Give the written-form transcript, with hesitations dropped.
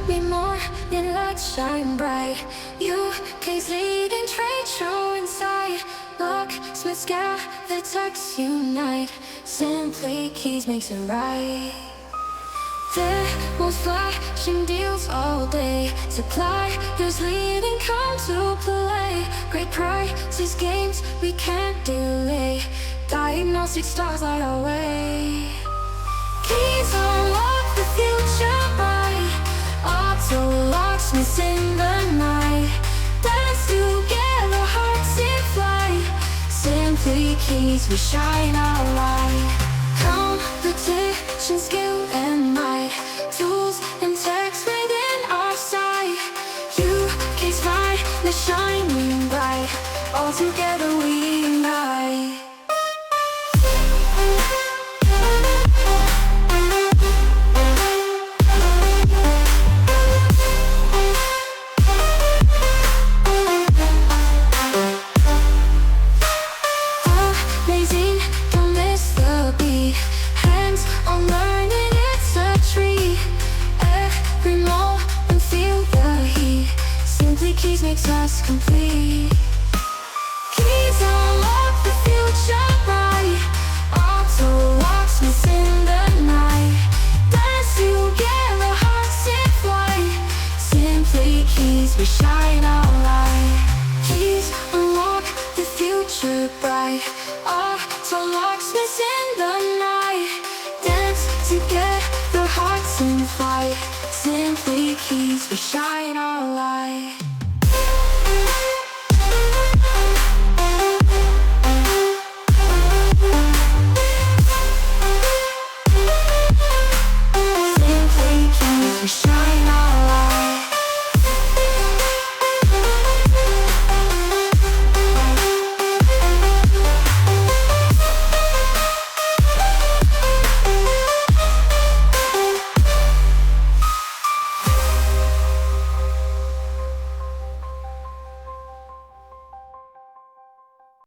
me more than lights shine bright. UK's leading trade show inside. Locksmiths gather, techs unite. Simply Keys makes it right. There was flashing deals all day. Suppliers leading come to play. Great prices, games we can't delay. Diagnostics stars light our way. Keys unlock the future bright. Auto locksmiths in the night. Dance together, hearts in flight. Simply Keys, we shine our light. Competition, skill and might. Tools and techs within our sight. UK's finest shining bright. All together we unite. Amazing, don't miss the beat. Hands on learning, it's a treat. Every moment feel the heat. Simply Keys makes us complete. Keys unlock the future bright. Auto locksmiths in the night. Dance together, hearts in flight. Simply Keys, we shine our light. Keys unlock the future bright. Auto locksmiths in the night. Dance together, hearts in flight. Simply Keys, we shine our light.